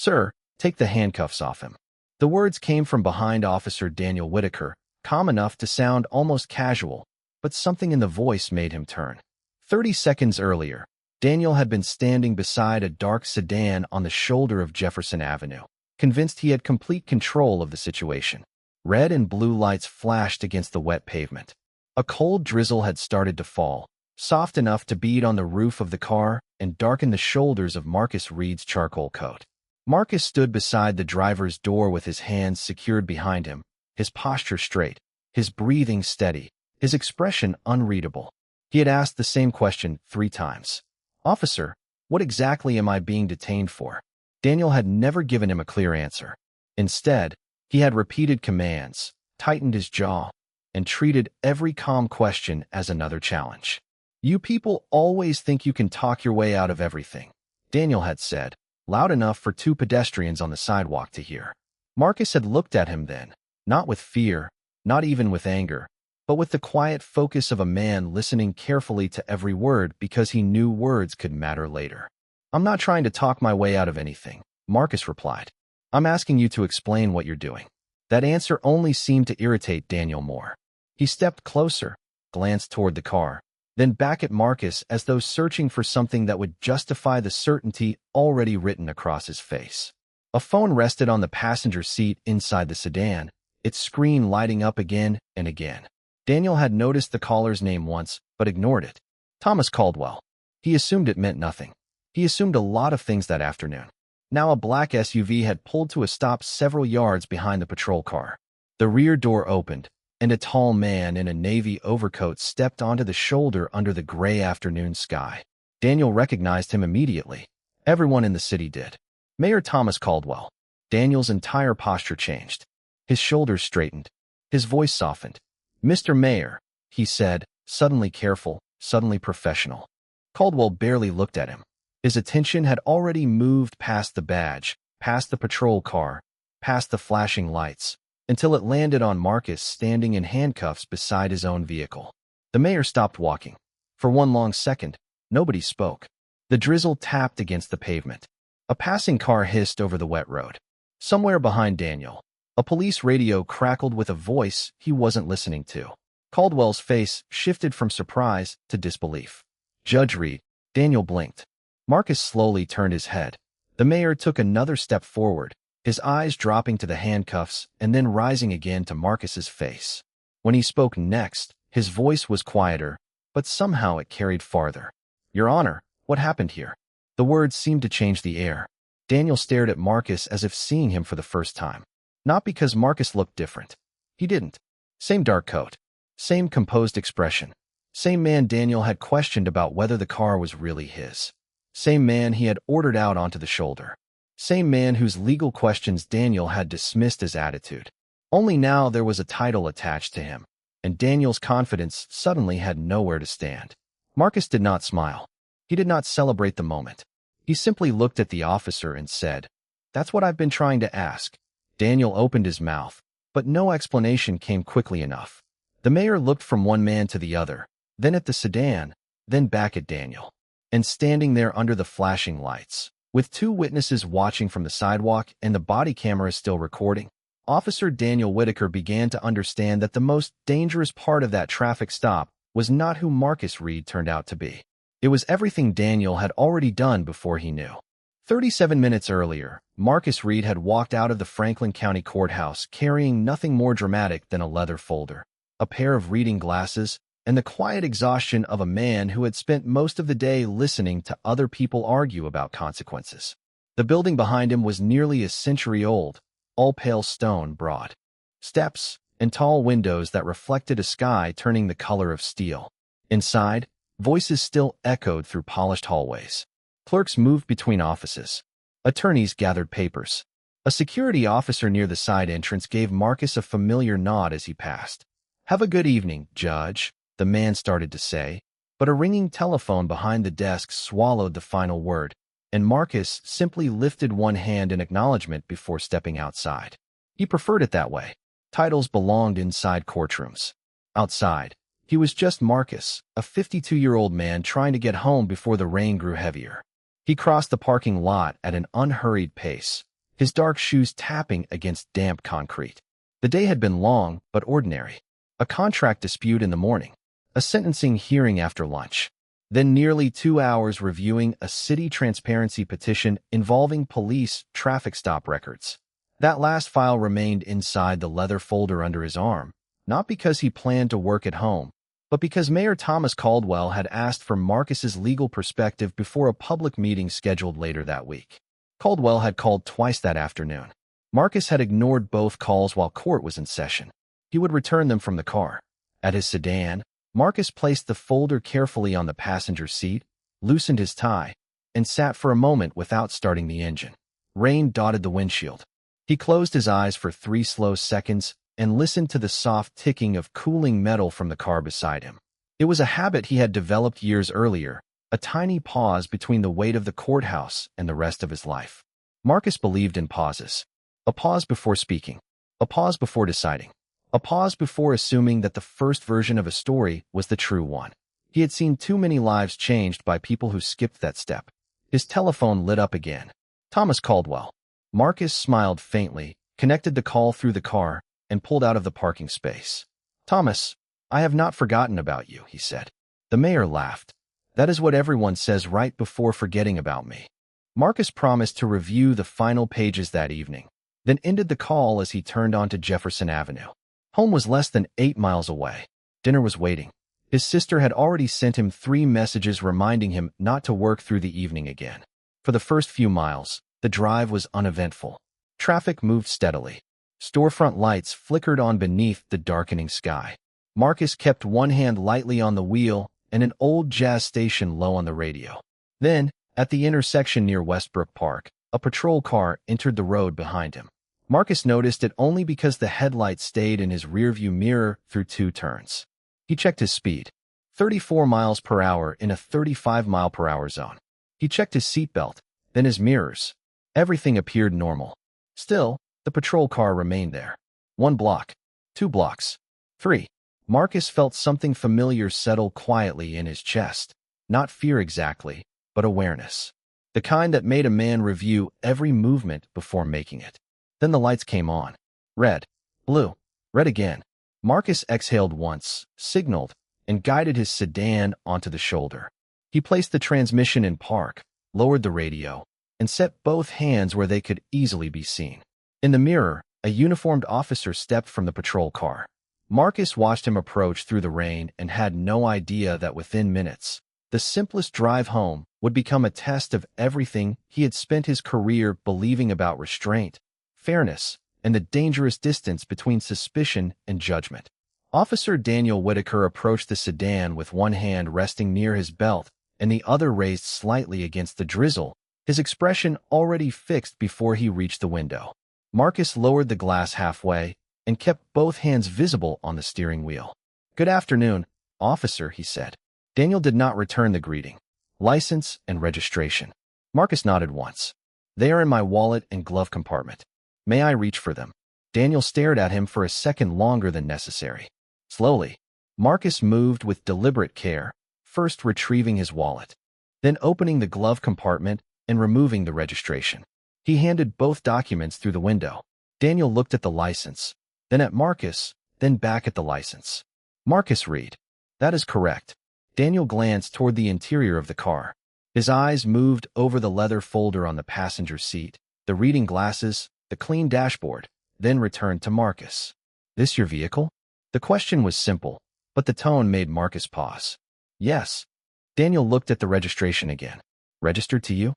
"Sir, take the handcuffs off him." The words came from behind Officer Daniel Whitaker, calm enough to sound almost casual, but something in the voice made him turn. 30 seconds earlier, Daniel had been standing beside a dark sedan on the shoulder of Jefferson Avenue, convinced he had complete control of the situation. Red and blue lights flashed against the wet pavement. A cold drizzle had started to fall, soft enough to bead on the roof of the car and darken the shoulders of Marcus Reed's charcoal coat. Marcus stood beside the driver's door with his hands secured behind him, his posture straight, his breathing steady, his expression unreadable. He had asked the same question 3 times. "Officer, what exactly am I being detained for?" Daniel had never given him a clear answer. Instead, he had repeated commands, tightened his jaw, and treated every calm question as another challenge. "You people always think you can talk your way out of everything," Daniel had said, loud enough for 2 pedestrians on the sidewalk to hear. Marcus had looked at him then, not with fear, not even with anger, but with the quiet focus of a man listening carefully to every word because he knew words could matter later. "I'm not trying to talk my way out of anything," Marcus replied. "I'm asking you to explain what you're doing." That answer only seemed to irritate Daniel more. He stepped closer, glanced toward the car, then back at Marcus as though searching for something that would justify the certainty already written across his face. A phone rested on the passenger seat inside the sedan, its screen lighting up again and again. Daniel had noticed the caller's name once, but ignored it. Thomas Caldwell. He assumed it meant nothing. He assumed a lot of things that afternoon. Now a black SUV had pulled to a stop several yards behind the patrol car. The rear door opened, and a tall man in a navy overcoat stepped onto the shoulder under the gray afternoon sky. Daniel recognized him immediately. Everyone in the city did. Mayor Thomas Caldwell. Daniel's entire posture changed. His shoulders straightened. His voice softened. "Mr. Mayor," he said, suddenly careful, suddenly professional. Caldwell barely looked at him. His attention had already moved past the badge, past the patrol car, past the flashing lights, until it landed on Marcus standing in handcuffs beside his own vehicle. The mayor stopped walking. For one long second, nobody spoke. The drizzle tapped against the pavement. A passing car hissed over the wet road. Somewhere behind Daniel, a police radio crackled with a voice he wasn't listening to. Caldwell's face shifted from surprise to disbelief. "Judge Reed." Daniel blinked. Marcus slowly turned his head. The mayor took another step forward, his eyes dropping to the handcuffs and then rising again to Marcus's face. When he spoke next, his voice was quieter, but somehow it carried farther. "Your Honor, what happened here?" The words seemed to change the air. Daniel stared at Marcus as if seeing him for the first time. Not because Marcus looked different. He didn't. Same dark coat. Same composed expression. Same man Daniel had questioned about whether the car was really his. Same man he had ordered out onto the shoulder. Same man whose legal questions Daniel had dismissed as attitude. Only now there was a title attached to him, and Daniel's confidence suddenly had nowhere to stand. Marcus did not smile. He did not celebrate the moment. He simply looked at the officer and said, "That's what I've been trying to ask." Daniel opened his mouth, but no explanation came quickly enough. The mayor looked from one man to the other, then at the sedan, then back at Daniel. And standing there under the flashing lights, with 2 witnesses watching from the sidewalk and the body camera still recording, Officer Daniel Whitaker began to understand that the most dangerous part of that traffic stop was not who Marcus Reed turned out to be. It was everything Daniel had already done before he knew. 37 minutes earlier, Marcus Reed had walked out of the Franklin County Courthouse carrying nothing more dramatic than a leather folder, a pair of reading glasses, and the quiet exhaustion of a man who had spent most of the day listening to other people argue about consequences. The building behind him was nearly a century old, all pale stone, broad steps, and tall windows that reflected a sky turning the color of steel. Inside, voices still echoed through polished hallways. Clerks moved between offices. Attorneys gathered papers. A security officer near the side entrance gave Marcus a familiar nod as he passed. "Have a good evening, Judge," the man started to say, but a ringing telephone behind the desk swallowed the final word, and Marcus simply lifted one hand in acknowledgement before stepping outside. He preferred it that way. Titles belonged inside courtrooms. Outside, he was just Marcus, a 52-year-old man trying to get home before the rain grew heavier. He crossed the parking lot at an unhurried pace, his dark shoes tapping against damp concrete. The day had been long but ordinary. A contract dispute in the morning, a sentencing hearing after lunch, then nearly 2 hours reviewing a city transparency petition involving police traffic stop records. That last file remained inside the leather folder under his arm, not because he planned to work at home, but because Mayor Thomas Caldwell had asked for Marcus's legal perspective before a public meeting scheduled later that week. Caldwell had called twice that afternoon. Marcus had ignored both calls while court was in session. He would return them from the car. At his sedan, Marcus placed the folder carefully on the passenger seat, loosened his tie, and sat for a moment without starting the engine. Rain dotted the windshield. He closed his eyes for 3 slow seconds and listened to the soft ticking of cooling metal from the car beside him. It was a habit he had developed years earlier, a tiny pause between the weight of the courthouse and the rest of his life. Marcus believed in pauses. A pause before speaking. A pause before deciding. A pause before assuming that the first version of a story was the true one. He had seen too many lives changed by people who skipped that step. His telephone lit up again. Thomas Caldwell. Marcus smiled faintly, connected the call through the car, and pulled out of the parking space. "Thomas, I have not forgotten about you," he said. The mayor laughed. "That is what everyone says right before forgetting about me." Marcus promised to review the final pages that evening, then ended the call as he turned onto Jefferson Avenue. Home was less than 8 miles away. Dinner was waiting. His sister had already sent him 3 messages reminding him not to work through the evening again. For the first few miles, the drive was uneventful. Traffic moved steadily. Storefront lights flickered on beneath the darkening sky. Marcus kept one hand lightly on the wheel and an old jazz station low on the radio. Then, at the intersection near Westbrook Park, a patrol car entered the road behind him. Marcus noticed it only because the headlights stayed in his rearview mirror through 2 turns. He checked his speed. 34 miles per hour in a 35-mile-per-hour zone. He checked his seatbelt, then his mirrors. Everything appeared normal. Still, the patrol car remained there. 1 block. 2 blocks. 3. Marcus felt something familiar settle quietly in his chest. Not fear exactly, but awareness. The kind that made a man review every movement before making it. Then the lights came on. Red. Blue. Red again. Marcus exhaled once, signaled, and guided his sedan onto the shoulder. He placed the transmission in park, lowered the radio, and set both hands where they could easily be seen. In the mirror, a uniformed officer stepped from the patrol car. Marcus watched him approach through the rain and had no idea that within minutes, the simplest drive home would become a test of everything he had spent his career believing about restraint, fairness, and the dangerous distance between suspicion and judgment. Officer Daniel Whitaker approached the sedan with one hand resting near his belt and the other raised slightly against the drizzle, his expression already fixed before he reached the window. Marcus lowered the glass halfway and kept both hands visible on the steering wheel. "Good afternoon, officer," he said. Daniel did not return the greeting. "License and registration." Marcus nodded once. "They are in my wallet and glove compartment. May I reach for them?" Daniel stared at him for a second longer than necessary. Slowly, Marcus moved with deliberate care, first retrieving his wallet, then opening the glove compartment and removing the registration. He handed both documents through the window. Daniel looked at the license, then at Marcus, then back at the license. "Marcus Reed." "That is correct." Daniel glanced toward the interior of the car. His eyes moved over the leather folder on the passenger seat, the reading glasses, the clean dashboard, then returned to Marcus. "This your vehicle?" The question was simple, but the tone made Marcus pause. "Yes." Daniel looked at the registration again. "Registered to you?"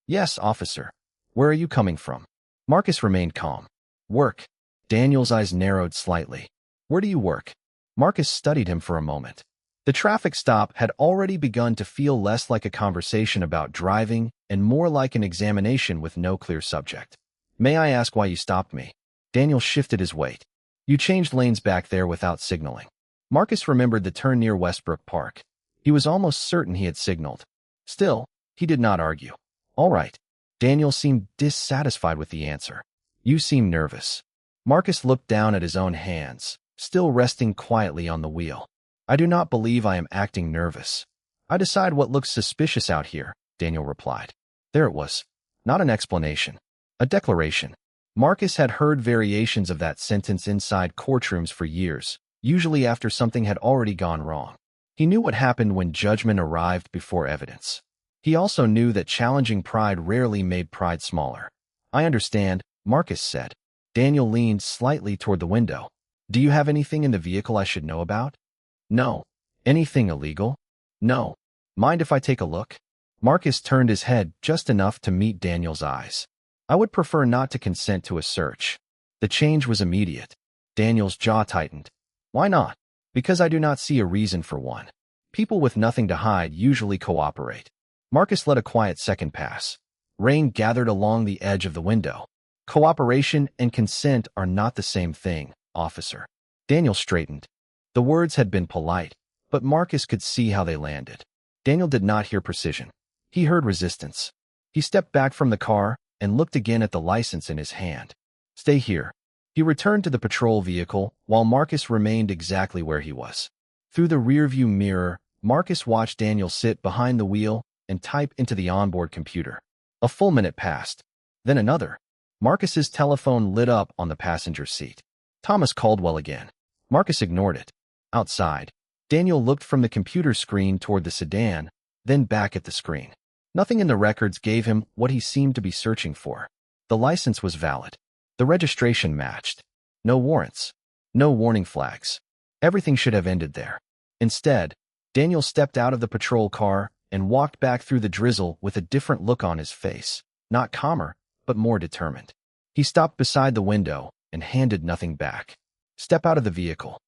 "Yes, officer." "Where are you coming from?" Marcus remained calm. "Work." Daniel's eyes narrowed slightly. "Where do you work?" Marcus studied him for a moment. The traffic stop had already begun to feel less like a conversation about driving and more like an examination with no clear subject. "May I ask why you stopped me?" Daniel shifted his weight. "You changed lanes back there without signaling." Marcus remembered the turn near Westbrook Park. He was almost certain he had signaled. Still, he did not argue. "All right." Daniel seemed dissatisfied with the answer. "You seem nervous." Marcus looked down at his own hands, still resting quietly on the wheel. "I do not believe I am acting nervous. I decide what looks suspicious out here," Daniel replied. There it was. Not an explanation. A declaration. Marcus had heard variations of that sentence inside courtrooms for years, usually after something had already gone wrong. He knew what happened when judgment arrived before evidence. He also knew that challenging pride rarely made pride smaller. I understand, Marcus said. Daniel leaned slightly toward the window. Do you have anything in the vehicle I should know about? No. Anything illegal? No. Mind if I take a look? Marcus turned his head just enough to meet Daniel's eyes. I would prefer not to consent to a search. The change was immediate. Daniel's jaw tightened. Why not? Because I do not see a reason for one. People with nothing to hide usually cooperate. Marcus let a quiet second pass. Rain gathered along the edge of the window. Cooperation and consent are not the same thing, officer. Daniel straightened. The words had been polite, but Marcus could see how they landed. Daniel did not hear precision. He heard resistance. He stepped back from the car and looked again at the license in his hand. Stay here. He returned to the patrol vehicle while Marcus remained exactly where he was. Through the rearview mirror, Marcus watched Daniel sit behind the wheel and type into the onboard computer. A full minute passed. Then another. Marcus's telephone lit up on the passenger seat. Thomas Caldwell again. Marcus ignored it. Outside, Daniel looked from the computer screen toward the sedan, then back at the screen. Nothing in the records gave him what he seemed to be searching for. The license was valid. The registration matched. No warrants. No warning flags. Everything should have ended there. Instead, Daniel stepped out of the patrol car and walked back through the drizzle with a different look on his face. Not calmer, but more determined. He stopped beside the window and handed nothing back. Step out of the vehicle.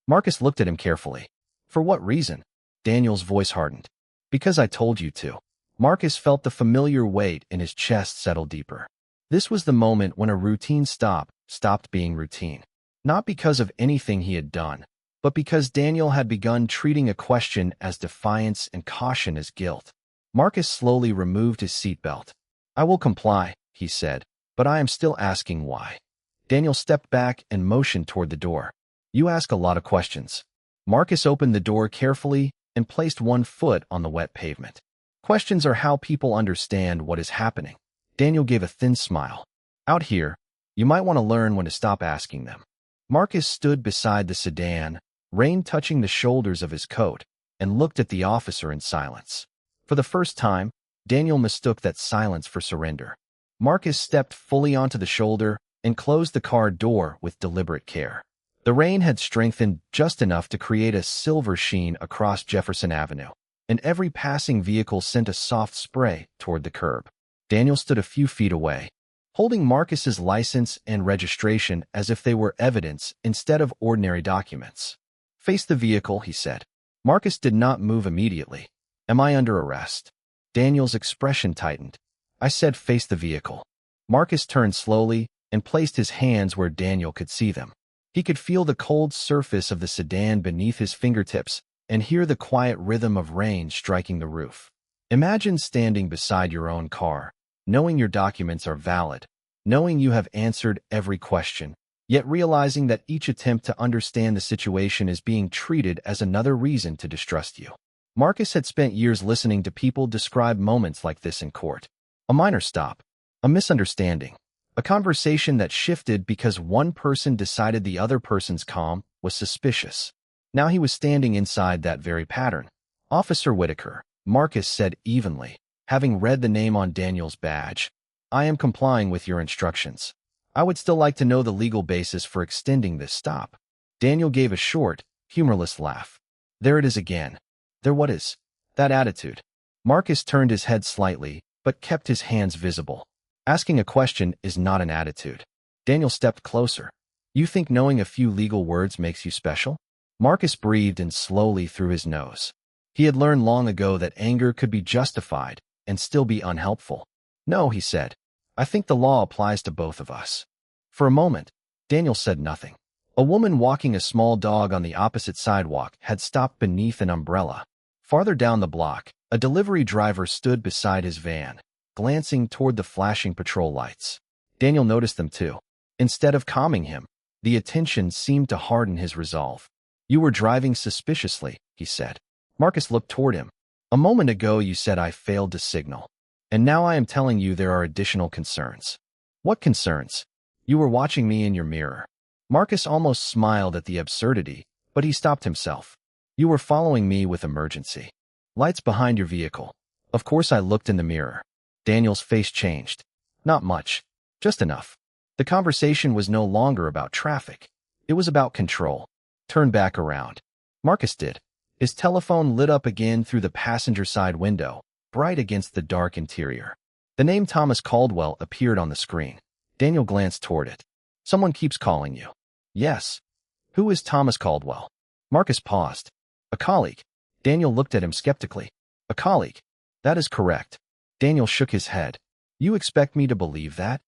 Marcus looked at him carefully. For what reason? Daniel's voice hardened. Because I told you to. Marcus felt the familiar weight in his chest settle deeper. This was the moment when a routine stop stopped being routine. Not because of anything he had done, but because Daniel had begun treating a question as defiance and caution as guilt. Marcus slowly removed his seatbelt. I will comply, he said, but I am still asking why. Daniel stepped back and motioned toward the door. You ask a lot of questions. Marcus opened the door carefully and placed one foot on the wet pavement. Questions are how people understand what is happening. Daniel gave a thin smile. Out here, you might want to learn when to stop asking them. Marcus stood beside the sedan, rain touching the shoulders of his coat, and looked at the officer in silence. For the first time, Daniel mistook that silence for surrender. Marcus stepped fully onto the shoulder and closed the car door with deliberate care. The rain had strengthened just enough to create a silver sheen across Jefferson Avenue, and every passing vehicle sent a soft spray toward the curb. Daniel stood a few feet away, holding Marcus's license and registration as if they were evidence instead of ordinary documents. Face the vehicle, he said. Marcus did not move immediately. Am I under arrest? Daniel's expression tightened. I said face the vehicle. Marcus turned slowly and placed his hands where Daniel could see them. He could feel the cold surface of the sedan beneath his fingertips and hear the quiet rhythm of rain striking the roof. Imagine standing beside your own car, knowing your documents are valid, knowing you have answered every question, yet realizing that each attempt to understand the situation is being treated as another reason to distrust you. Marcus had spent years listening to people describe moments like this in court. A minor stop, a misunderstanding, a conversation that shifted because one person decided the other person's calm was suspicious. Now he was standing inside that very pattern. Officer Whitaker, Marcus said evenly, having read the name on Daniel's badge. I am complying with your instructions. I would still like to know the legal basis for extending this stop. Daniel gave a short, humorless laugh. There it is again. There what is? That attitude. Marcus turned his head slightly, but kept his hands visible. Asking a question is not an attitude. Daniel stepped closer. You think knowing a few legal words makes you special? Marcus breathed in slowly through his nose. He had learned long ago that anger could be justified and still be unhelpful. No, he said. I think the law applies to both of us. For a moment, Daniel said nothing. A woman walking a small dog on the opposite sidewalk had stopped beneath an umbrella. Farther down the block, a delivery driver stood beside his van, glancing toward the flashing patrol lights. Daniel noticed them too. Instead of calming him, the attention seemed to harden his resolve. You were driving suspiciously, he said. Marcus looked toward him. A moment ago you said I failed to signal. And now I am telling you there are additional concerns. What concerns? You were watching me in your mirror. Marcus almost smiled at the absurdity, but he stopped himself. You were following me with emergency lights behind your vehicle. Of course I looked in the mirror. Daniel's face changed. Not much. Just enough. The conversation was no longer about traffic. It was about control. Turn back around. Marcus did. His telephone lit up again through the passenger side window, bright against the dark interior. The name Thomas Caldwell appeared on the screen. Daniel glanced toward it. Someone keeps calling you. Yes. Who is Thomas Caldwell? Marcus paused. A colleague. Daniel looked at him skeptically. A colleague. That is correct. Daniel shook his head. You expect me to believe that?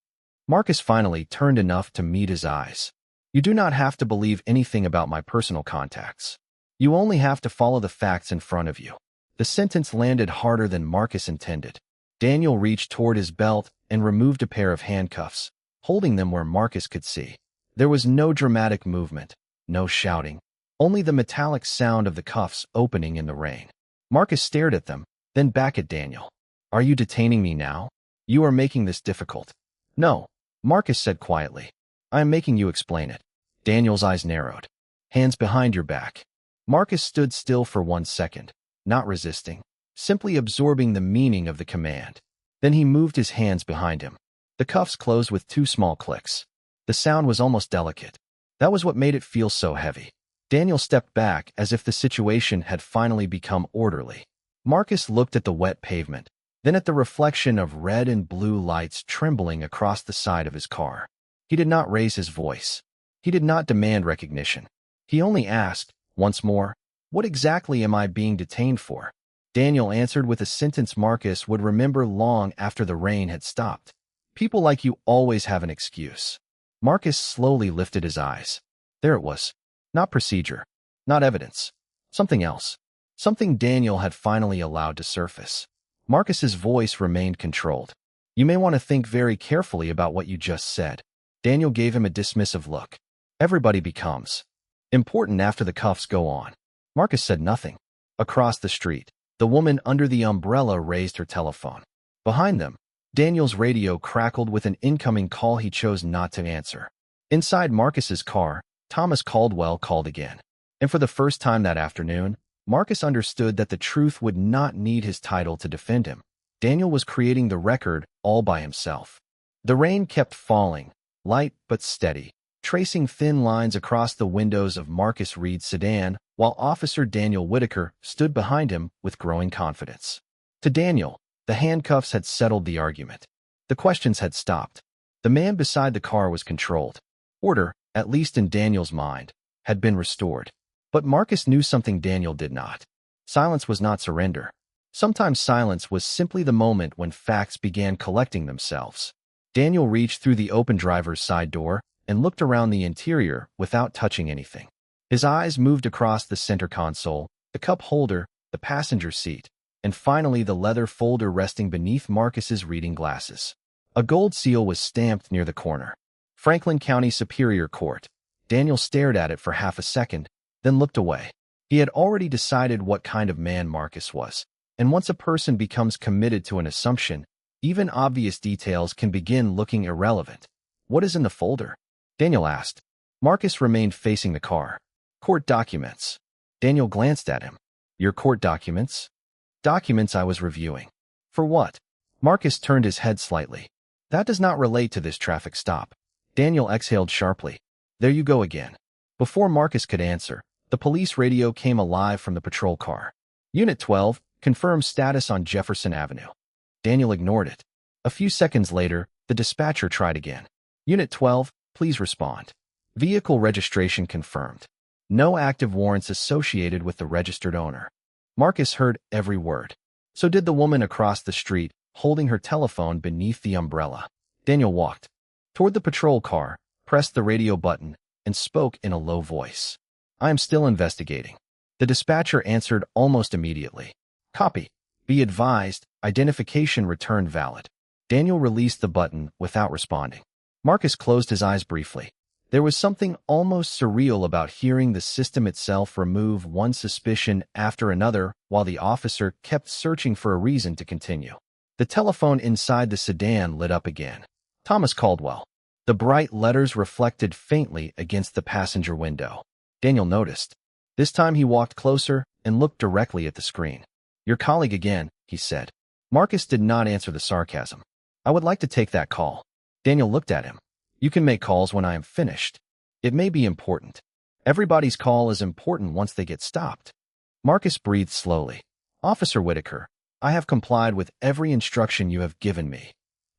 Marcus finally turned enough to meet his eyes. You do not have to believe anything about my personal contacts. You only have to follow the facts in front of you. The sentence landed harder than Marcus intended. Daniel reached toward his belt and removed a pair of handcuffs, holding them where Marcus could see. There was no dramatic movement, no shouting, only the metallic sound of the cuffs opening in the rain. Marcus stared at them, then back at Daniel. Are you detaining me now? You are making this difficult. No, Marcus said quietly. I am making you explain it. Daniel's eyes narrowed. Hands behind your back. Marcus stood still for 1 second, not resisting, simply absorbing the meaning of the command. Then he moved his hands behind him. The cuffs closed with 2 small clicks. The sound was almost delicate. That was what made it feel so heavy. Daniel stepped back as if the situation had finally become orderly. Marcus looked at the wet pavement, then at the reflection of red and blue lights trembling across the side of his car. He did not raise his voice. He did not demand recognition. He only asked, once more, what exactly am I being detained for? Daniel answered with a sentence Marcus would remember long after the rain had stopped. People like you always have an excuse. Marcus slowly lifted his eyes. There it was. Not procedure. Not evidence. Something else. Something Daniel had finally allowed to surface. Marcus's voice remained controlled. You may want to think very carefully about what you just said. Daniel gave him a dismissive look. Everybody becomes important after the cuffs go on. Marcus said nothing. Across the street, the woman under the umbrella raised her telephone. Behind them, Daniel's radio crackled with an incoming call he chose not to answer. Inside Marcus's car, Thomas Caldwell called again. And for the first time that afternoon, Marcus understood that the truth would not need his title to defend him. Daniel was creating the record all by himself. The rain kept falling, light but steady, tracing thin lines across the windows of Marcus Reed's sedan, while Officer Daniel Whitaker stood behind him with growing confidence. To Daniel, the handcuffs had settled the argument. The questions had stopped. The man beside the car was controlled. Order, at least in Daniel's mind, had been restored. But Marcus knew something Daniel did not. Silence was not surrender. Sometimes silence was simply the moment when facts began collecting themselves. Daniel reached through the open driver's side door and looked around the interior without touching anything. His eyes moved across the center console, the cup holder, the passenger seat, and finally the leather folder resting beneath Marcus's reading glasses. A gold seal was stamped near the corner. Franklin County Superior Court. Daniel stared at it for half a second, then looked away. He had already decided what kind of man Marcus was, and once a person becomes committed to an assumption, even obvious details can begin looking irrelevant. What is in the folder? Daniel asked. Marcus remained facing the car. Court documents. Daniel glanced at him. Your court documents? Documents I was reviewing. For what? Marcus turned his head slightly. That does not relate to this traffic stop. Daniel exhaled sharply. There you go again. Before Marcus could answer, the police radio came alive from the patrol car. Unit 12, confirm status on Jefferson Avenue. Daniel ignored it. A few seconds later, the dispatcher tried again. Unit 12, please respond. Vehicle registration confirmed. No active warrants associated with the registered owner. Marcus heard every word. So did the woman across the street, holding her telephone beneath the umbrella. Daniel walked toward the patrol car, pressed the radio button, and spoke in a low voice. I am still investigating. The dispatcher answered almost immediately. Copy. Be advised, identification returned valid. Daniel released the button without responding. Marcus closed his eyes briefly. There was something almost surreal about hearing the system itself remove one suspicion after another while the officer kept searching for a reason to continue. The telephone inside the sedan lit up again. Thomas Caldwell. The bright letters reflected faintly against the passenger window. Daniel noticed. This time he walked closer and looked directly at the screen. "Your colleague again," he said. Marcus did not answer the sarcasm. "I would like to take that call." Daniel looked at him. "You can make calls when I am finished. It may be important. Everybody's call is important once they get stopped." Marcus breathed slowly. "Officer Whitaker, I have complied with every instruction you have given me.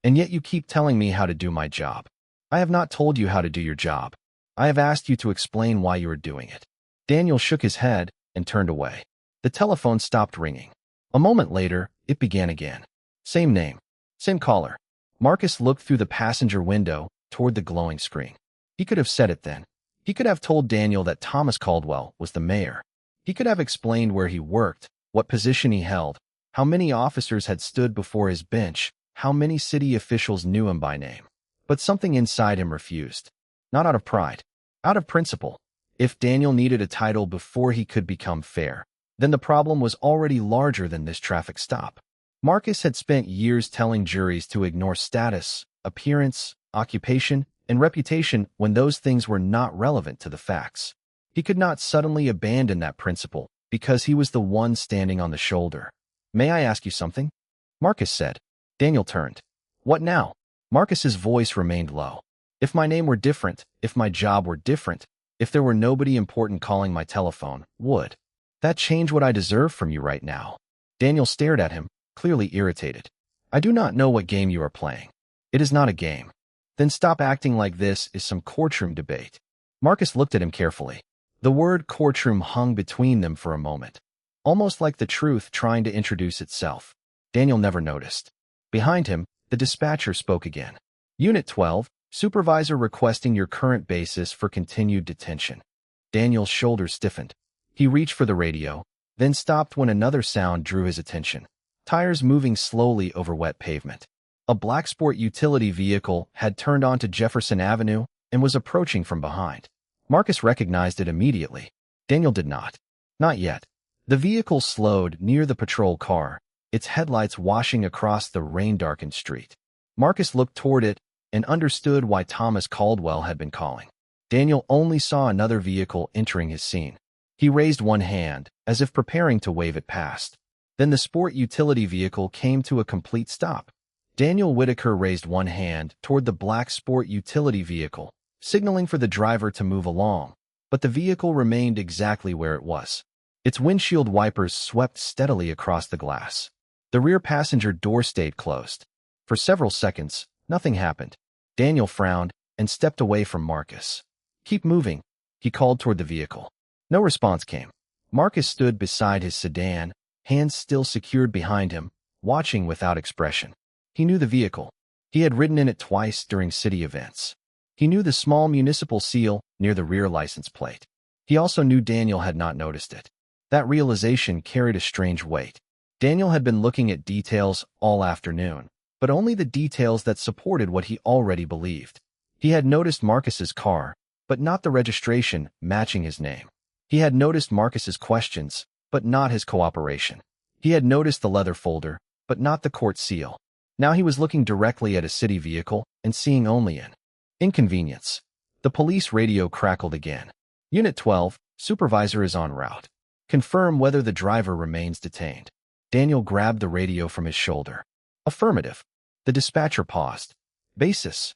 And yet you keep telling me how to do my job. I have not told you how to do your job. I have asked you to explain why you are doing it." Daniel shook his head and turned away. The telephone stopped ringing. A moment later, it began again. Same name, same caller. Marcus looked through the passenger window toward the glowing screen. He could have said it then. He could have told Daniel that Thomas Caldwell was the mayor. He could have explained where he worked, what position he held, how many officers had stood before his bench, how many city officials knew him by name. But something inside him refused. Not out of pride, out of principle. If Daniel needed a title before he could become fair, then the problem was already larger than this traffic stop. Marcus had spent years telling juries to ignore status, appearance, occupation, and reputation when those things were not relevant to the facts. He could not suddenly abandon that principle because he was the one standing on the shoulder. "May I ask you something?" Marcus said. Daniel turned. "What now?" Marcus's voice remained low. "If my name were different, if my job were different, if there were nobody important calling my telephone, would that change what I deserve from you right now?" Daniel stared at him, clearly irritated. "I do not know what game you are playing. It is not a game. Then stop acting like this is some courtroom debate." Marcus looked at him carefully. The word courtroom hung between them for a moment, almost like the truth trying to introduce itself. Daniel never noticed. Behind him, the dispatcher spoke again. "Unit 12, supervisor requesting your current basis for continued detention." Daniel's shoulders stiffened. He reached for the radio, then stopped when another sound drew his attention. Tires moving slowly over wet pavement. A black sport utility vehicle had turned onto Jefferson Avenue and was approaching from behind. Marcus recognized it immediately. Daniel did not. Not yet. The vehicle slowed near the patrol car, its headlights washing across the rain-darkened street. Marcus looked toward it and understood why Thomas Caldwell had been calling. Daniel only saw another vehicle entering his scene. He raised one hand, as if preparing to wave it past. Then the sport utility vehicle came to a complete stop. Daniel Whitaker raised one hand toward the black sport utility vehicle, signaling for the driver to move along, but the vehicle remained exactly where it was. Its windshield wipers swept steadily across the glass. The rear passenger door stayed closed. For several seconds, nothing happened. Daniel frowned and stepped away from Marcus. "Keep moving," he called toward the vehicle. No response came. Marcus stood beside his sedan, hands still secured behind him, watching without expression. He knew the vehicle. He had ridden in it twice during city events. He knew the small municipal seal near the rear license plate. He also knew Daniel had not noticed it. That realization carried a strange weight. Daniel had been looking at details all afternoon, but only the details that supported what he already believed. He had noticed Marcus's car, but not the registration matching his name. He had noticed Marcus's questions, but not his cooperation. He had noticed the leather folder, but not the court seal. Now he was looking directly at a city vehicle and seeing only an inconvenience. The police radio crackled again. "Unit 12, supervisor is en route. Confirm whether the driver remains detained." Daniel grabbed the radio from his shoulder. "Affirmative." The dispatcher paused. "Basis."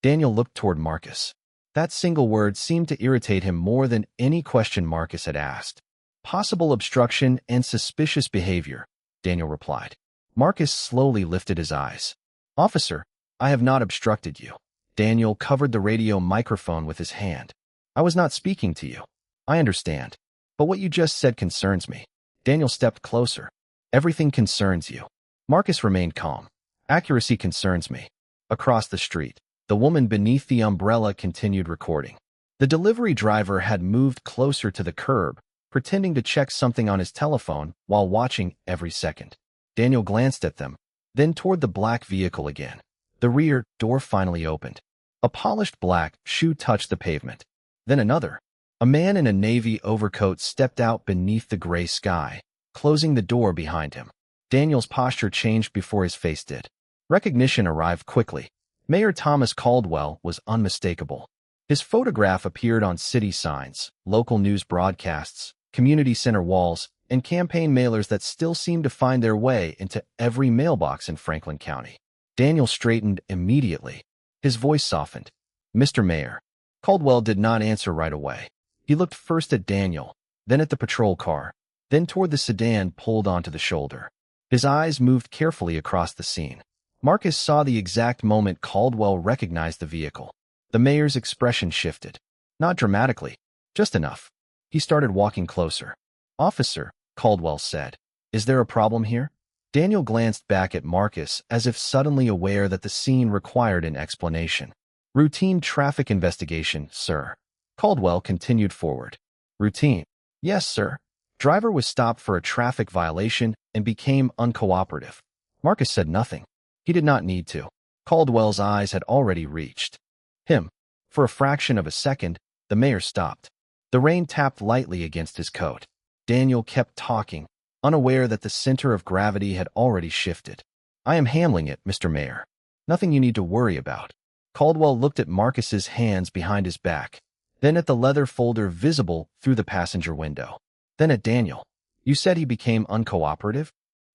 Daniel looked toward Marcus. That single word seemed to irritate him more than any question Marcus had asked. "Possible obstruction and suspicious behavior," Daniel replied. Marcus slowly lifted his eyes. "Officer, I have not obstructed you." Daniel covered the radio microphone with his hand. "I was not speaking to you. I understand. But what you just said concerns me." Daniel stepped closer. "Everything concerns you." Marcus remained calm. "Accuracy concerns me." Across the street, the woman beneath the umbrella continued recording. The delivery driver had moved closer to the curb, pretending to check something on his telephone while watching every second. Daniel glanced at them, then toward the black vehicle again. The rear door finally opened. A polished black shoe touched the pavement. Then another. A man in a navy overcoat stepped out beneath the gray sky, closing the door behind him. Daniel's posture changed before his face did. Recognition arrived quickly. Mayor Thomas Caldwell was unmistakable. His photograph appeared on city signs, local news broadcasts, community center walls, and campaign mailers that still seemed to find their way into every mailbox in Franklin County. Daniel straightened immediately. His voice softened. "Mr. Mayor." Caldwell did not answer right away. He looked first at Daniel, then at the patrol car, then toward the sedan pulled onto the shoulder. His eyes moved carefully across the scene. Marcus saw the exact moment Caldwell recognized the vehicle. The mayor's expression shifted. Not dramatically, just enough. He started walking closer. "Officer," Caldwell said, "is there a problem here?" Daniel glanced back at Marcus as if suddenly aware that the scene required an explanation. "Routine traffic investigation, sir." Caldwell continued forward. "Routine?" "Yes, sir. Driver was stopped for a traffic violation and became uncooperative." Marcus said nothing. He did not need to. Caldwell's eyes had already reached him. For a fraction of a second, the mayor stopped. The rain tapped lightly against his coat. Daniel kept talking, unaware that the center of gravity had already shifted. "I am handling it, Mr. Mayor. Nothing you need to worry about." Caldwell looked at Marcus's hands behind his back, then at the leather folder visible through the passenger window, then at Daniel. "You said he became uncooperative?"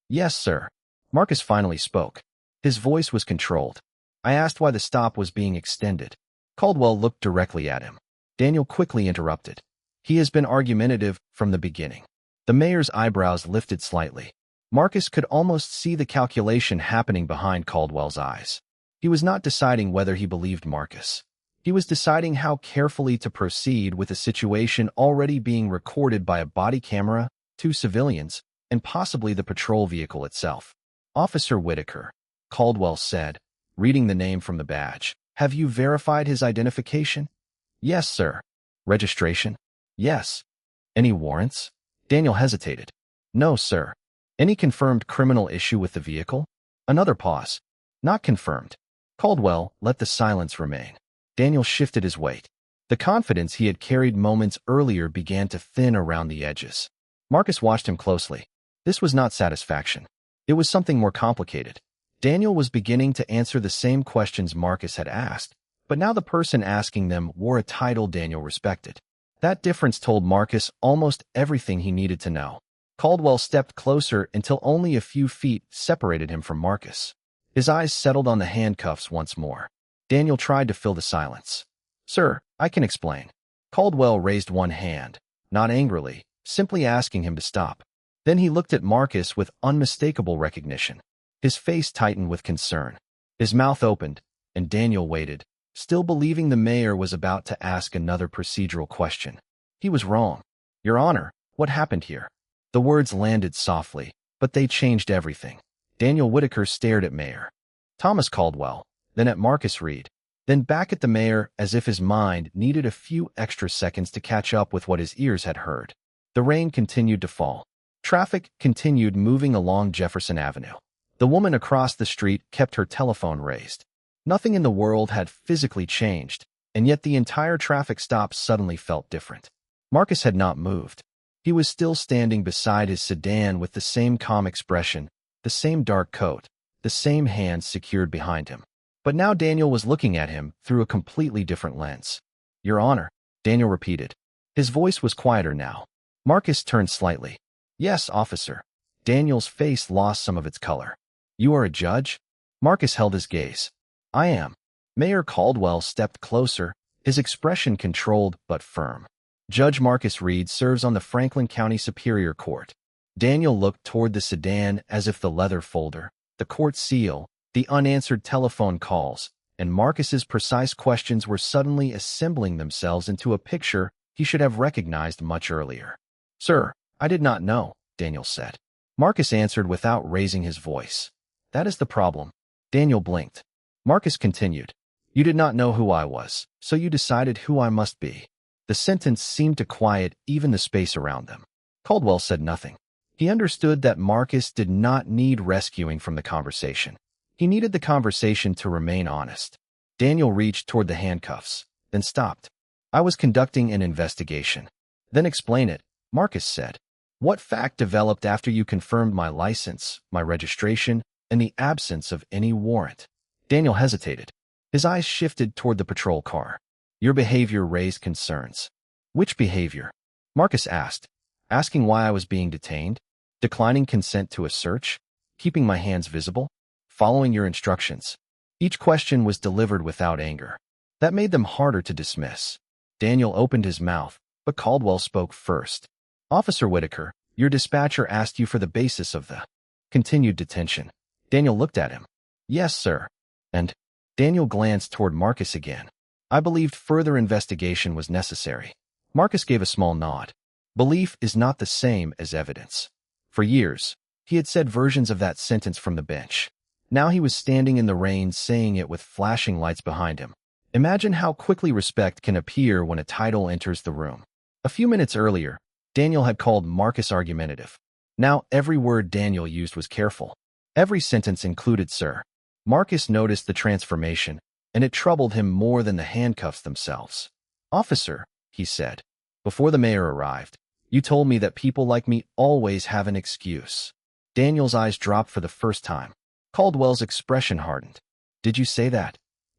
"Yes, sir." Marcus finally spoke. His voice was controlled. "I asked why the stop was being extended." Caldwell looked directly at him. Daniel quickly interrupted. "He has been argumentative from the beginning." The mayor's eyebrows lifted slightly. Marcus could almost see the calculation happening behind Caldwell's eyes. He was not deciding whether he believed Marcus. He was deciding how carefully to proceed with a situation already being recorded by a body camera, 2 civilians, and possibly the patrol vehicle itself. "Officer Whitaker," Caldwell said, reading the name from the badge. "Have you verified his identification?" "Yes, sir." "Registration?" "Yes." "Any warrants?" Daniel hesitated. "No, sir." "Any confirmed criminal issue with the vehicle?" Another pause. "Not confirmed." Caldwell let the silence remain. Daniel shifted his weight. The confidence he had carried moments earlier began to thin around the edges. Marcus watched him closely. This was not satisfaction. It was something more complicated. Daniel was beginning to answer the same questions Marcus had asked, but now the person asking them wore a title Daniel respected. That difference told Marcus almost everything he needed to know. Caldwell stepped closer until only a few feet separated him from Marcus. His eyes settled on the handcuffs once more. Daniel tried to fill the silence. "Sir, I can explain." Caldwell raised one hand, not angrily, simply asking him to stop. Then he looked at Marcus with unmistakable recognition. His face tightened with concern. His mouth opened, and Daniel waited, still believing the mayor was about to ask another procedural question. He was wrong. "Your Honor, what happened here?" The words landed softly, but they changed everything. Daniel Whitaker stared at Mayor Thomas Caldwell, then at Marcus Reed, then back at the mayor as if his mind needed a few extra seconds to catch up with what his ears had heard. The rain continued to fall. Traffic continued moving along Jefferson Avenue. The woman across the street kept her telephone raised. Nothing in the world had physically changed, and yet the entire traffic stop suddenly felt different. Marcus had not moved. He was still standing beside his sedan with the same calm expression, the same dark coat, the same hands secured behind him. But now Daniel was looking at him through a completely different lens. "Your Honor," Daniel repeated. His voice was quieter now. Marcus turned slightly. "Yes, officer." Daniel's face lost some of its color. "You are a judge?" Marcus held his gaze. "I am." Mayor Caldwell stepped closer, his expression controlled but firm. "Judge Marcus Reed serves on the Franklin County Superior Court." Daniel looked toward the sedan as if the leather folder, the court seal, the unanswered telephone calls, and Marcus's precise questions were suddenly assembling themselves into a picture he should have recognized much earlier. "Sir, I did not know," Daniel said. Marcus answered without raising his voice. "That is the problem." Daniel blinked. Marcus continued. "You did not know who I was, so you decided who I must be." The sentence seemed to quiet even the space around them. Caldwell said nothing. He understood that Marcus did not need rescuing from the conversation. He needed the conversation to remain honest. Daniel reached toward the handcuffs, then stopped. "I was conducting an investigation." "Then explain it," Marcus said. "What fact developed after you confirmed my license, my registration, and the absence of any warrant?" Daniel hesitated. His eyes shifted toward the patrol car. Your behavior raised concerns. Which behavior? Marcus asked, asking why I was being detained, declining consent to a search, keeping my hands visible, following your instructions. Each question was delivered without anger. That made them harder to dismiss. Daniel opened his mouth, but Caldwell spoke first. Officer Whitaker, your dispatcher asked you for the basis of the continued detention. Daniel looked at him. Yes, sir. And Daniel glanced toward Marcus again. I believed further investigation was necessary. Marcus gave a small nod. Belief is not the same as evidence. For years, he had said versions of that sentence from the bench. Now he was standing in the rain saying it with flashing lights behind him. Imagine how quickly respect can appear when a title enters the room. A few minutes earlier, Daniel had called Marcus argumentative. Now every word Daniel used was careful. Every sentence included sir. Marcus noticed the transformation, and it troubled him more than the handcuffs themselves. Officer, he said, before the mayor arrived, you told me that people like me always have an excuse. Daniel's eyes dropped for the first time. Caldwell's expression hardened. Did you say that?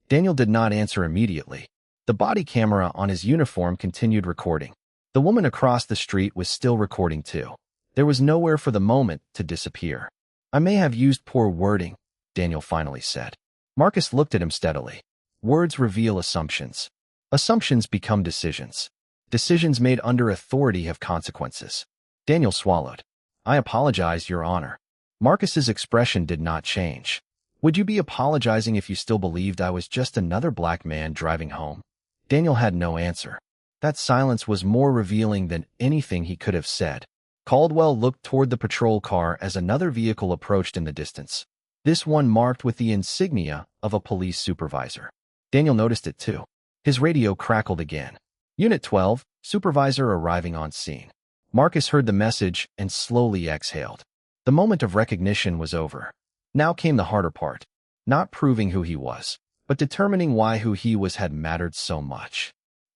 Daniel did not answer immediately. The body camera on his uniform continued recording. The woman across the street was still recording too. There was nowhere for the moment to disappear. I may have used poor wording, Daniel finally said. Marcus looked at him steadily. Words reveal assumptions. Assumptions become decisions. Decisions made under authority have consequences. Daniel swallowed. I apologize, Your Honor. Marcus's expression did not change. Would you be apologizing if you still believed I was just another black man driving home? Daniel had no answer. That silence was more revealing than anything he could have said. Caldwell looked toward the patrol car as another vehicle approached in the distance. This one marked with the insignia of a police supervisor. Daniel noticed it too. His radio crackled again. Unit 12, supervisor arriving on scene. Marcus heard the message and slowly exhaled. The moment of recognition was over. Now came the harder part. Not proving who he was, but determining why who he was had mattered so much.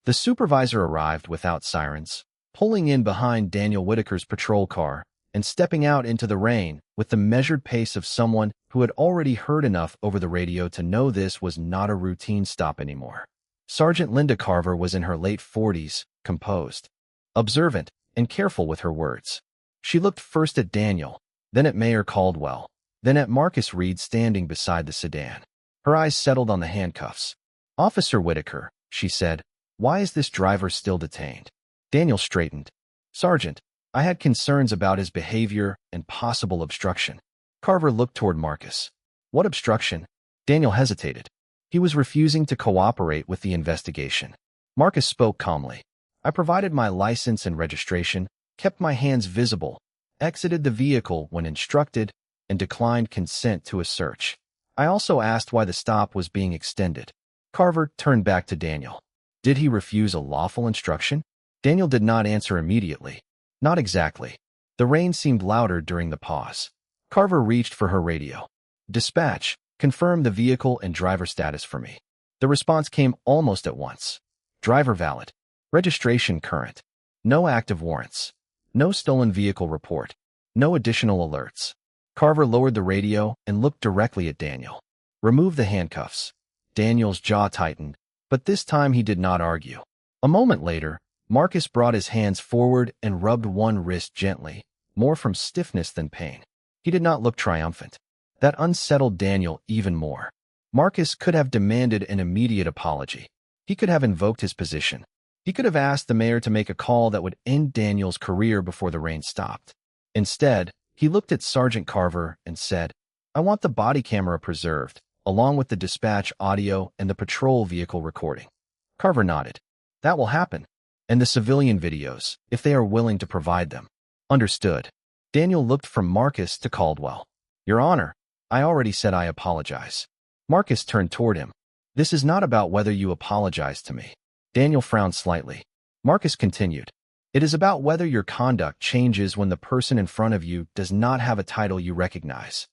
The supervisor arrived without sirens, pulling in behind Daniel Whitaker's patrol car and stepping out into the rain with the measured pace of someone who had already heard enough over the radio to know this was not a routine stop anymore. Sergeant Linda Carver was in her late 40s, composed, observant, and careful with her words. She looked first at Daniel, then at Mayor Caldwell, then at Marcus Reed standing beside the sedan. Her eyes settled on the handcuffs. Officer Whitaker, she said, why is this driver still detained? Daniel straightened. Sergeant, I had concerns about his behavior and possible obstruction. Carver looked toward Marcus. What obstruction? Daniel hesitated. He was refusing to cooperate with the investigation. Marcus spoke calmly. I provided my license and registration, kept my hands visible, exited the vehicle when instructed, and declined consent to a search. I also asked why the stop was being extended. Carver turned back to Daniel. Did he refuse a lawful instruction? Daniel did not answer immediately. Not exactly. The rain seemed louder during the pause. Carver reached for her radio. Dispatch, confirm the vehicle and driver status for me. The response came almost at once. Driver valid. Registration current. No active warrants. No stolen vehicle report. No additional alerts. Carver lowered the radio and looked directly at Daniel. Remove the handcuffs. Daniel's jaw tightened, but this time he did not argue. A moment later, Marcus brought his hands forward and rubbed one wrist gently, more from stiffness than pain. He did not look triumphant. That unsettled Daniel even more. Marcus could have demanded an immediate apology. He could have invoked his position. He could have asked the mayor to make a call that would end Daniel's career before the rain stopped. Instead, he looked at Sergeant Carver and said, I want the body camera preserved, along with the dispatch audio and the patrol vehicle recording. Carver nodded. That will happen. And the civilian videos, if they are willing to provide them. Understood. Daniel looked from Marcus to Caldwell. Your Honor, I already said I apologize. Marcus turned toward him. This is not about whether you apologize to me. Daniel frowned slightly. Marcus continued. It is about whether your conduct changes when the person in front of you does not have a title you recognize.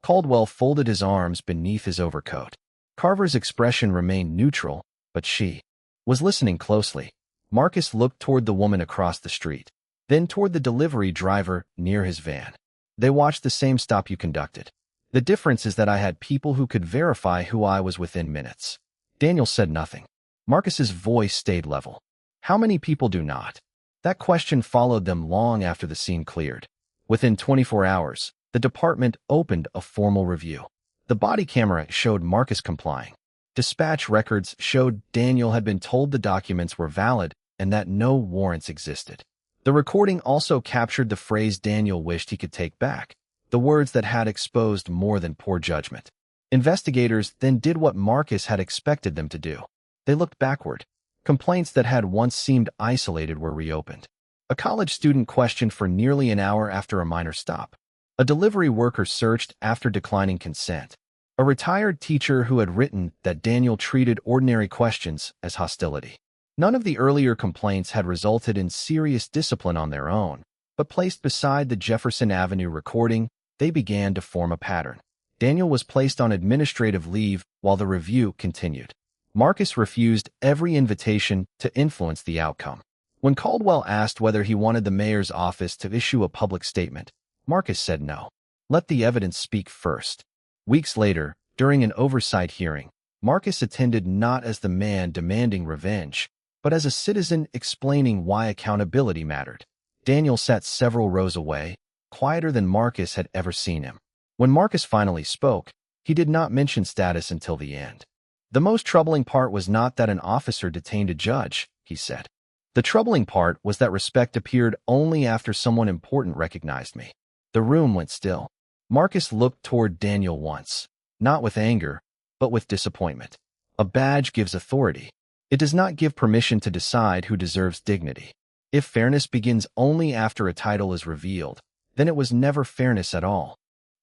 Caldwell folded his arms beneath his overcoat. Carver's expression remained neutral, but she was listening closely. Marcus looked toward the woman across the street, then toward the delivery driver near his van. They watched the same stop you conducted. The difference is that I had people who could verify who I was within minutes. Daniel said nothing. Marcus's voice stayed level. How many people do not? That question followed them long after the scene cleared. Within 24 hours, the department opened a formal review. The body camera showed Marcus complying. Dispatch records showed Daniel had been told the documents were valid and that no warrants existed. The recording also captured the phrase Daniel wished he could take back, the words that had exposed more than poor judgment. Investigators then did what Marcus had expected them to do. They looked backward. Complaints that had once seemed isolated were reopened. A college student questioned for nearly an hour after a minor stop. A delivery worker searched after declining consent. A retired teacher who had written that Daniel treated ordinary questions as hostility. None of the earlier complaints had resulted in serious discipline on their own, but placed beside the Jefferson Avenue recording, they began to form a pattern. Daniel was placed on administrative leave while the review continued. Marcus refused every invitation to influence the outcome. When Caldwell asked whether he wanted the mayor's office to issue a public statement, Marcus said no. Let the evidence speak first. Weeks later, during an oversight hearing, Marcus attended not as the man demanding revenge, but as a citizen explaining why accountability mattered. Daniel sat several rows away, quieter than Marcus had ever seen him. When Marcus finally spoke, he did not mention status until the end. The most troubling part was not that an officer detained a judge, he said. The troubling part was that respect appeared only after someone important recognized me. The room went still. Marcus looked toward Daniel once, not with anger, but with disappointment. A badge gives authority. It does not give permission to decide who deserves dignity. If fairness begins only after a title is revealed, then it was never fairness at all.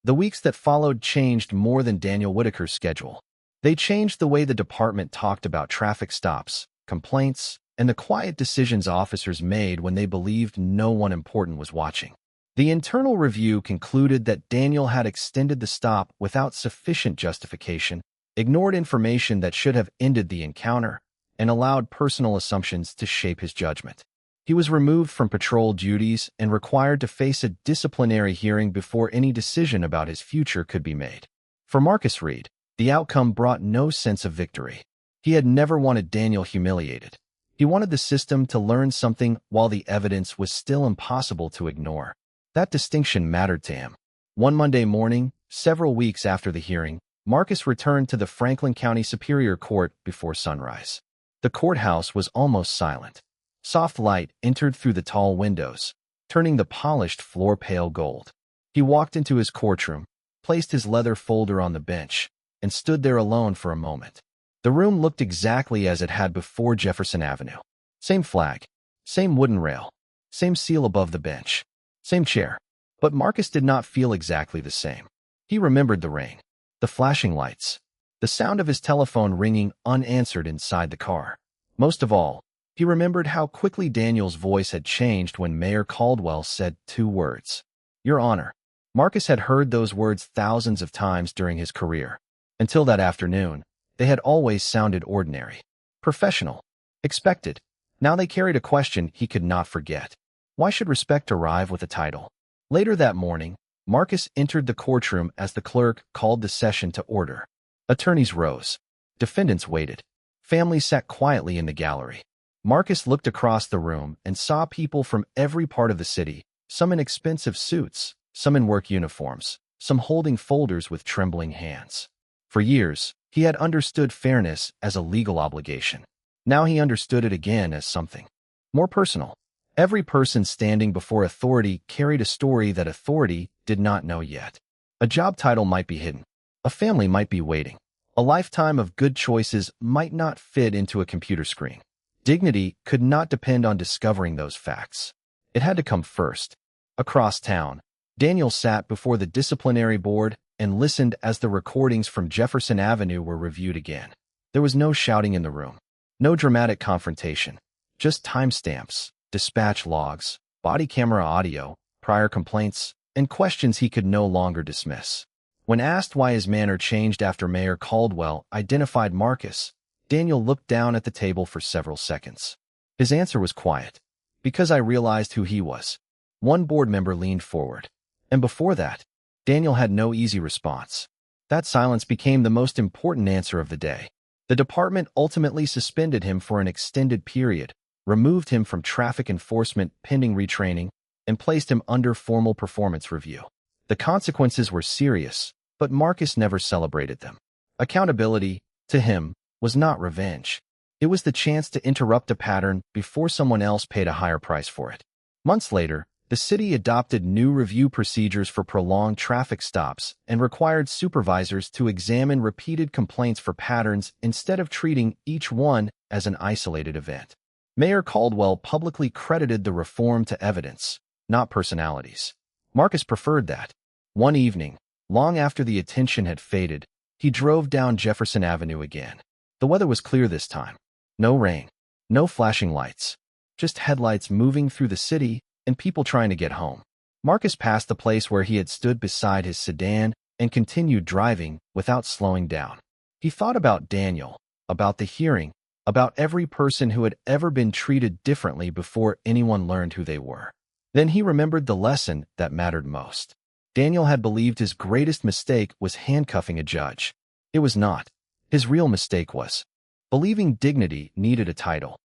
The weeks that followed changed more than Daniel Whitaker's schedule. They changed the way the department talked about traffic stops, complaints, and the quiet decisions officers made when they believed no one important was watching. The internal review concluded that Daniel had extended the stop without sufficient justification, ignored information that should have ended the encounter, and allowed personal assumptions to shape his judgment. He was removed from patrol duties and required to face a disciplinary hearing before any decision about his future could be made. For Marcus Reed, the outcome brought no sense of victory. He had never wanted Daniel humiliated. He wanted the system to learn something while the evidence was still impossible to ignore. That distinction mattered to him. One Monday morning, several weeks after the hearing, Marcus returned to the Franklin County Superior Court before sunrise. The courthouse was almost silent. Soft light entered through the tall windows, turning the polished floor pale gold. He walked into his courtroom, placed his leather folder on the bench, and stood there alone for a moment. The room looked exactly as it had before Jefferson Avenue. Same flag, same wooden rail, same seal above the bench, same chair. But Marcus did not feel exactly the same. He remembered the rain, the flashing lights, the sound of his telephone ringing unanswered inside the car. Most of all, he remembered how quickly Daniel's voice had changed when Mayor Caldwell said 2 words. Your Honor. Marcus had heard those words thousands of times during his career. Until that afternoon, they had always sounded ordinary, professional, expected. Now they carried a question he could not forget. Why should respect arrive with a title? Later that morning, Marcus entered the courtroom as the clerk called the session to order. Attorneys rose. Defendants waited. Families sat quietly in the gallery. Marcus looked across the room and saw people from every part of the city, some in expensive suits, some in work uniforms, some holding folders with trembling hands. For years, he had understood fairness as a legal obligation. Now he understood it again as something more personal. Every person standing before authority carried a story that authority did not know yet. A job title might be hidden. A family might be waiting. A lifetime of good choices might not fit into a computer screen. Dignity could not depend on discovering those facts. It had to come first. Across town, Daniel sat before the disciplinary board and listened as the recordings from Jefferson Avenue were reviewed again. There was no shouting in the room, no dramatic confrontation, just timestamps, dispatch logs, body camera audio, prior complaints, and questions he could no longer dismiss. When asked why his manner changed after Mayor Caldwell identified Marcus, Daniel looked down at the table for several seconds. His answer was quiet. Because I realized who he was. One board member leaned forward. And before that, Daniel had no easy response. That silence became the most important answer of the day. The department ultimately suspended him for an extended period, removed him from traffic enforcement pending retraining, and placed him under formal performance review. The consequences were serious, but Marcus never celebrated them. Accountability, to him, was not revenge. It was the chance to interrupt a pattern before someone else paid a higher price for it. Months later, the city adopted new review procedures for prolonged traffic stops and required supervisors to examine repeated complaints for patterns instead of treating each one as an isolated event. Mayor Caldwell publicly credited the reform to evidence, not personalities. Marcus preferred that. One evening, long after the attention had faded, he drove down Jefferson Avenue again. The weather was clear this time. No rain, no flashing lights, just headlights moving through the city and people trying to get home. Marcus passed the place where he had stood beside his sedan and continued driving without slowing down. He thought about Daniel, about the hearing, about every person who had ever been treated differently before anyone learned who they were. Then he remembered the lesson that mattered most. Daniel had believed his greatest mistake was handcuffing a judge. It was not. His real mistake was believing dignity needed a title.